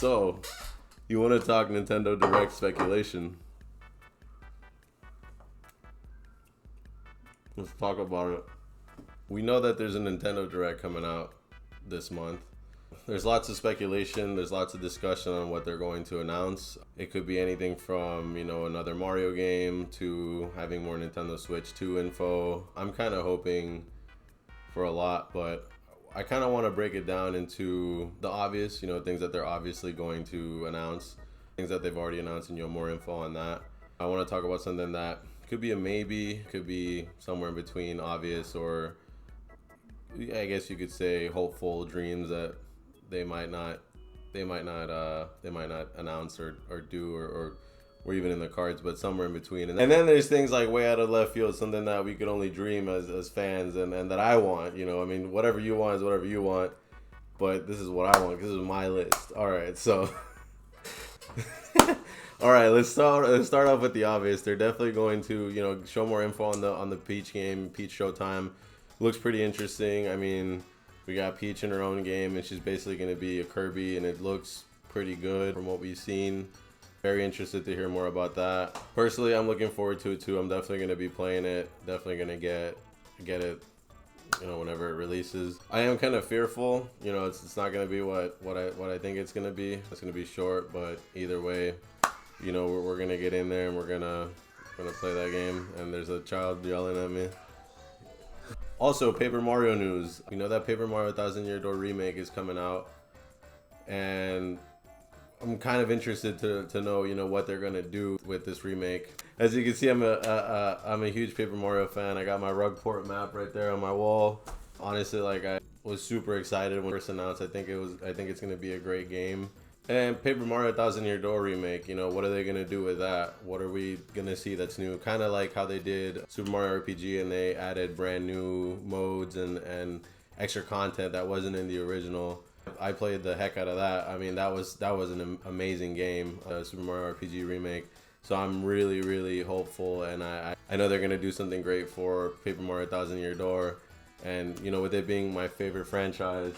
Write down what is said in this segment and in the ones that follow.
So, you want to talk Nintendo Direct speculation? Let's talk about it. We know that there's a Nintendo Direct coming out this month. There's lots of speculation, there's lots of discussion on what they're going to announce. It could be anything from, another Mario game to having more Nintendo Switch 2 info. I'm kind of hoping for a lot, but I kind of want to break it down into the obvious, things that they're obviously going to announce, things that they've already announced, and more info on that. I want to talk about something that could be a maybe, could be somewhere in between obvious or I guess you could say hopeful dreams that they might not announce or do or even in the cards, but somewhere in between. And then there's things like way out of left field, something that we could only dream as fans and that I want, whatever you want is whatever you want, but this is what I want because this is my list. All right, so all right, let's start off with the obvious. They're definitely going to, show more info on the Peach game, Peach Showtime. Looks pretty interesting. I mean, we got Peach in her own game, and she's basically going to be a Kirby, and it looks pretty good from what we've seen. Very interested to hear more about that. Personally, I'm looking forward to it too. I'm definitely going to be playing it. Definitely going to get it, whenever it releases. I am kind of fearful. It's not going to be what I think it's going to be. It's going to be short, but either way, we're going to get in there and we're going to play that game. And there's a child yelling at me. Also, Paper Mario news. That Paper Mario 1000 Year Door remake is coming out, and I'm kind of interested to know, what they're gonna do with this remake. As you can see, I'm a huge Paper Mario fan. I got my Rugport map right there on my wall. Honestly, I was super excited when it first announced. I think it's gonna be a great game. And Paper Mario 1000 Year Door remake, what are they going to do with that? What are we going to see that's new? Kind of like how they did Super Mario RPG and they added brand new modes and extra content that wasn't in the original. I played the heck out of that. I mean, that was an amazing game, Super Mario RPG remake. So I'm really, really hopeful, and I know they're going to do something great for Paper Mario 1000 Year Door. And, with it being my favorite franchise,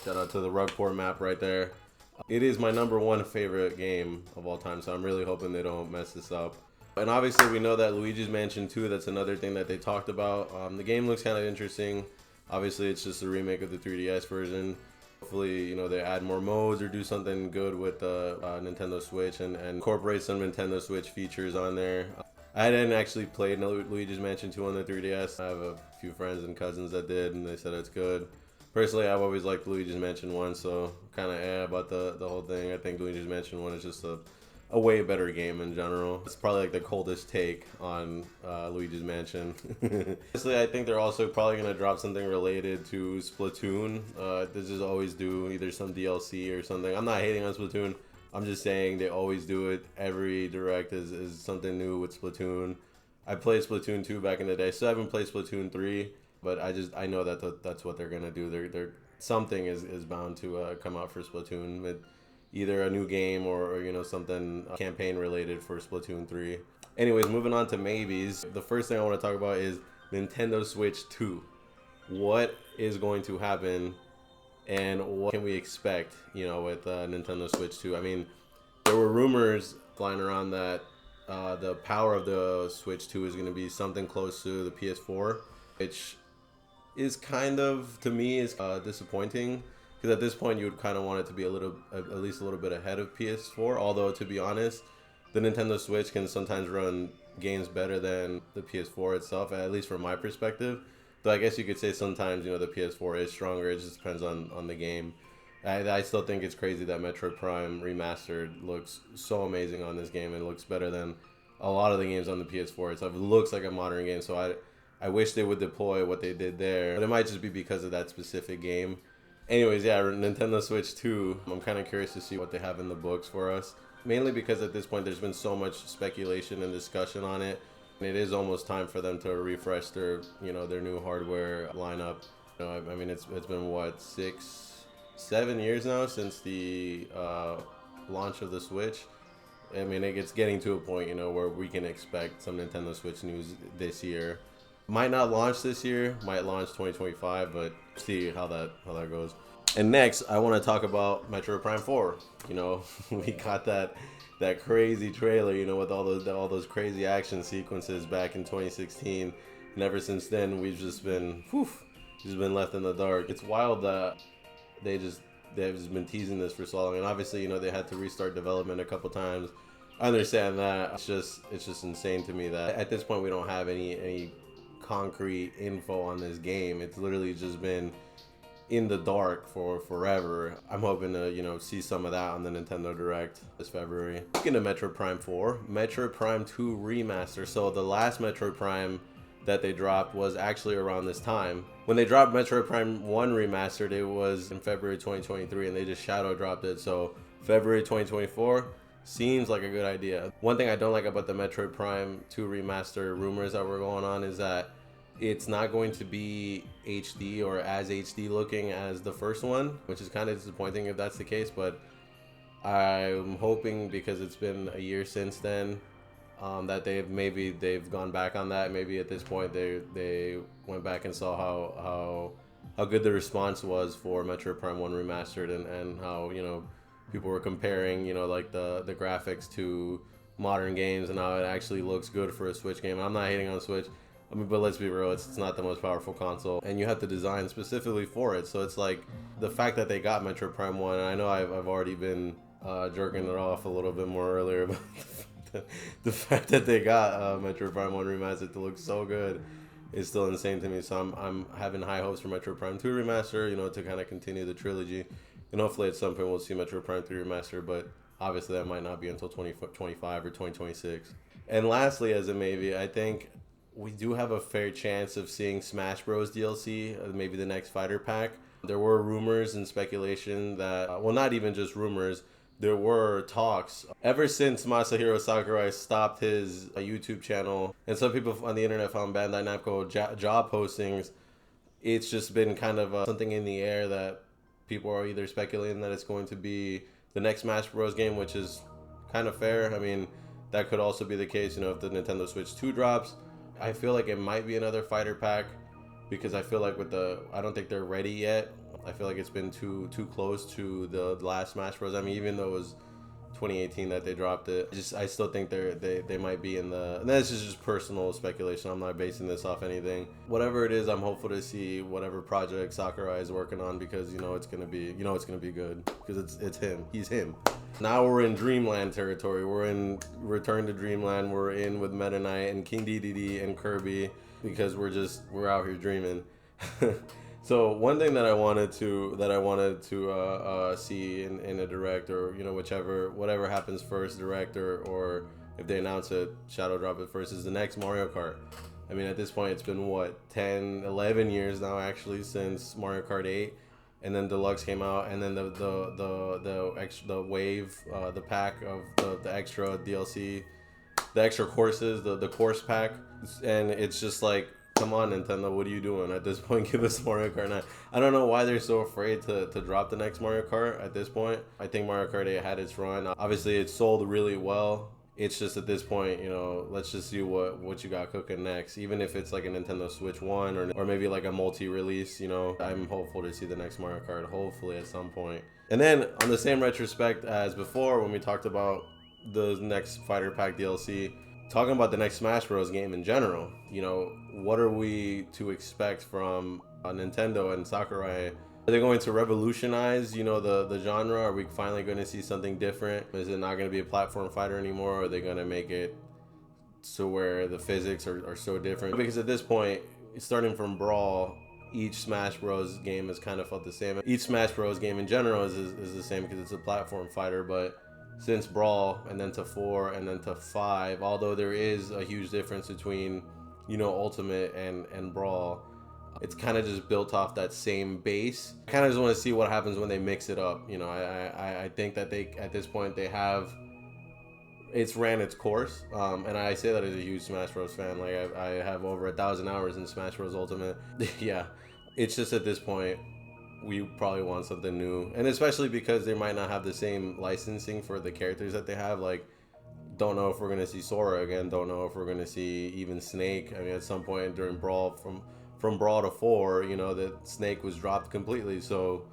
shout out to the Rugport map right there. It is my #1 favorite game of all time, so I'm really hoping they don't mess this up. And obviously we know that Luigi's Mansion 2, that's another thing that they talked about. The game looks kind of interesting. Obviously it's just a remake of the 3DS version. Hopefully, they add more modes or do something good with the Nintendo Switch and incorporate some Nintendo Switch features on there. I didn't actually play Luigi's Mansion 2 on the 3DS. I have a few friends and cousins that did, and they said it's good. Personally, I've always liked Luigi's Mansion 1, so kind of about the whole thing. I think Luigi's Mansion 1 is just a way better game in general. It's probably the coldest take on Luigi's Mansion. Honestly, I think they're also probably going to drop something related to Splatoon. They just always do either some DLC or something. I'm not hating on Splatoon. I'm just saying they always do it. Every Direct is something new with Splatoon. I played Splatoon 2 back in the day, so I haven't played Splatoon 3. But I know that that's what they're gonna do. They're something is bound to come out for Splatoon with either a new game or something campaign related for Splatoon 3. Anyways, moving on to maybes. The first thing I want to talk about is Nintendo Switch 2. What is going to happen, and what can we expect? With Nintendo Switch 2. I mean, there were rumors flying around that the power of the Switch 2 is going to be something close to the PS4, which is kind of, to me, is disappointing, because at this point you would kind of want it to be at least a little bit ahead of PS4. Although, to be honest, the Nintendo Switch can sometimes run games better than the PS4 itself, at least from my perspective. Though I guess you could say sometimes the PS4 is stronger. It just depends on the game. I still think it's crazy that Metroid Prime Remastered looks so amazing on this game. It looks better than a lot of the games on the PS4 itself. It looks like a modern game, so I wish they would deploy what they did there, but it might just be because of that specific game. Anyways, yeah, Nintendo Switch 2, I'm kind of curious to see what they have in the books for us. Mainly because at this point there's been so much speculation and discussion on it, and it is almost time for them to refresh their new hardware lineup. I mean, it's been what, 6-7 years now since the launch of the Switch. I mean, it's getting to a point where we can expect some Nintendo Switch news this year. Might not launch this year, might launch 2025, but see how that goes. And next, I want to talk about Metroid Prime 4. You know, we got that crazy trailer, you know, with all those crazy action sequences back in 2016. And ever since then, we've just been left in the dark. It's wild that they've just been teasing this for so long, and obviously, you know, they had to restart development a couple times. I understand that. It's just insane to me that at this point we don't have any concrete info on this game. It's literally just been in the dark for forever. I'm hoping to, you know, see some of that on the Nintendo Direct this February. Speaking of Metroid Prime 4, Metroid Prime 2 Remaster. So the last Metroid Prime that they dropped was actually around this time. When they dropped Metroid Prime 1 Remastered, it was in February 2023, and they just shadow dropped it. So February 2024 seems like a good idea. One thing I don't like about the Metroid Prime 2 Remaster rumors that were going on is that it's not going to be HD or as HD looking as the first one, which is kind of disappointing if that's the case, but I'm hoping, because it's been a year since then, that they've gone back on that. Maybe at this point they went back and saw how good the response was for Metroid Prime 1 Remastered, and how, you know, people were comparing, you know, like the graphics to modern games and how it actually looks good for a Switch game. I'm not hating on Switch. I mean, but let's be real, it's not the most powerful console, and you have to design specifically for it. So it's like the fact that they got Metroid Prime 1, and I know I've already been jerking it off a little bit more earlier, but the fact that they got Metroid Prime 1 Remastered to look so good is still insane to me. So I'm having high hopes for Metroid Prime 2 Remaster, you know, to kind of continue the trilogy. And hopefully at some point we'll see Metroid Prime 3 Remaster, but obviously that might not be until 2025 or 2026. And lastly, as a maybe, I think we do have a fair chance of seeing Smash Bros. DLC, maybe the next fighter pack. There were rumors and speculation that, well, not even just rumors, there were talks. Ever since Masahiro Sakurai stopped his YouTube channel, and some people on the internet found Bandai Namco job postings, it's just been kind of something in the air that people are either speculating that it's going to be the next Smash Bros. Game, which is kind of fair. I mean, that could also be the case, you know, if the Nintendo Switch 2 drops. I feel like it might be another fighter pack, because I feel like I don't think they're ready yet. I feel like it's been too close to the last Smash Bros. I mean, even though it was 2018 that they dropped it, I still think they might be in the. And that's just personal speculation. I'm not basing this off anything. Whatever it is, I'm hopeful to see whatever project Sakurai is working on, because it's gonna be good, because it's him. He's him. Now we're in Dreamland territory. We're in Return to Dreamland. We're in with Meta Knight and King Dedede and Kirby, because we're out here dreaming. So one thing that I wanted to see in a direct, or, you know, whatever happens first, direct, or if they announce it, shadow drop it first, is the next Mario Kart. I mean, at this point, it's been what, 10, 11 years now actually since Mario Kart 8. And then Deluxe came out, and then the wave, the pack of the extra DLC, the extra courses, the course pack, and it's just like, come on, Nintendo, what are you doing at this point? Give us Mario Kart 9. I don't know why they're so afraid to drop the next Mario Kart at this point. I think Mario Kart 8 had its run. Obviously, it sold really well. It's just at this point, you know, let's just see what you got cooking next. Even if it's like a Nintendo Switch 1 or maybe like a multi-release, you know, I'm hopeful to see the next Mario Kart, hopefully at some point. And then on the same retrospect as before, when we talked about the next Fighter Pack DLC, talking about the next Smash Bros. Game in general, you know, what are we to expect from Nintendo and Sakurai? Are they going to revolutionize, you know, the genre? Are we finally going to see something different? Is it not going to be a platform fighter anymore? Or are they going to make it so where the physics are so different? Because at this point, starting from Brawl, each Smash Bros. Game has kind of felt the same. Each Smash Bros. Game in general is the same, because it's a platform fighter, but since Brawl and then to 4 and then to 5, although there is a huge difference between, you know, Ultimate and Brawl, it's kind of just built off that same base. I kind of just want to see what happens when they mix it up. You know, I think that they, at this point, it's ran its course. And I say that as a huge Smash Bros. Fan. Like, I have over 1,000 hours in Smash Bros. Ultimate. Yeah, it's just at this point, we probably want something new. And especially because they might not have the same licensing for the characters that they have. Like, don't know if we're going to see Sora again. Don't know if we're going to see even Snake. I mean, at some point during Brawl, from Brawl to 4, you know, that Snake was dropped completely. So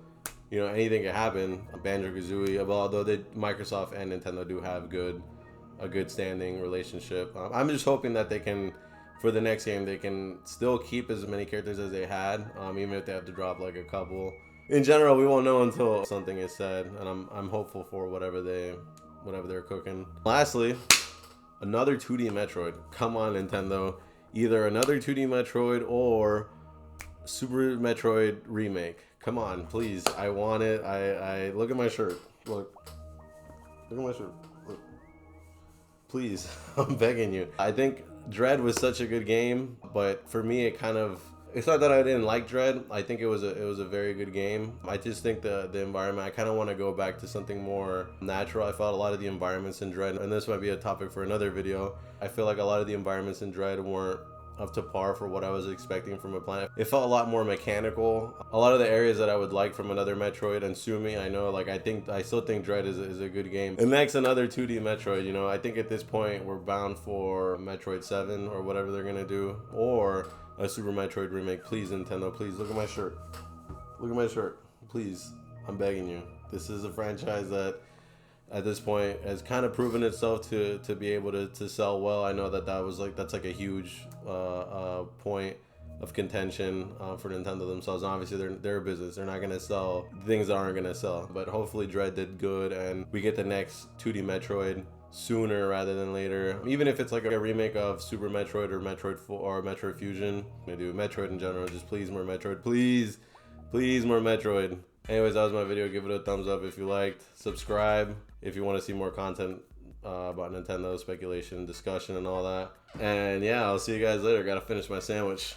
you know, anything can happen. Banjo-Kazooie, although Microsoft and Nintendo do have a good standing relationship. I'm just hoping that they can, for the next game, they can still keep as many characters as they had, even if they have to drop like a couple. In general, we won't know until something is said, and I'm hopeful for whatever they're cooking. Lastly, another 2D Metroid. Come on, Nintendo. Either another 2D Metroid or Super Metroid remake. Come on, please. I want it. I look at my shirt. Look at my shirt. Look. Please, I'm begging you. I think Dread was such a good game, but for me, it's not that I didn't like Dread. I think it was a very good game. I just think the environment, I kind of want to go back to something more natural. I felt a lot of the environments in Dread, and this might be a topic for another video, I feel like a lot of the environments in Dread weren't up to par for what I was expecting from a planet. It felt a lot more mechanical. A lot of the areas that I would like from another Metroid, and sue me, I know, like I still think Dread is a good game. And next, another 2D Metroid. You know, I think at this point we're bound for Metroid 7 or whatever they're gonna do, or a Super Metroid remake. Please, Nintendo, please look at my shirt. Look at my shirt, please. I'm begging you. This is a franchise that at this point has kind of proven itself to be able to sell well. I know that's like a huge point of contention for Nintendo themselves. Obviously, they're a business. They're not gonna sell things that aren't gonna sell. But hopefully, Dread did good, and we get the next 2D Metroid sooner rather than later. Even if it's like a remake of Super Metroid or Metroid 4 or Metroid Fusion, I do Metroid in general. Just please more Metroid, please more Metroid. Anyways, that was my video. Give it a thumbs up if you liked. Subscribe if you want to see more content about Nintendo, speculation, discussion, and all that. And yeah, I'll see you guys later. Gotta finish my sandwich.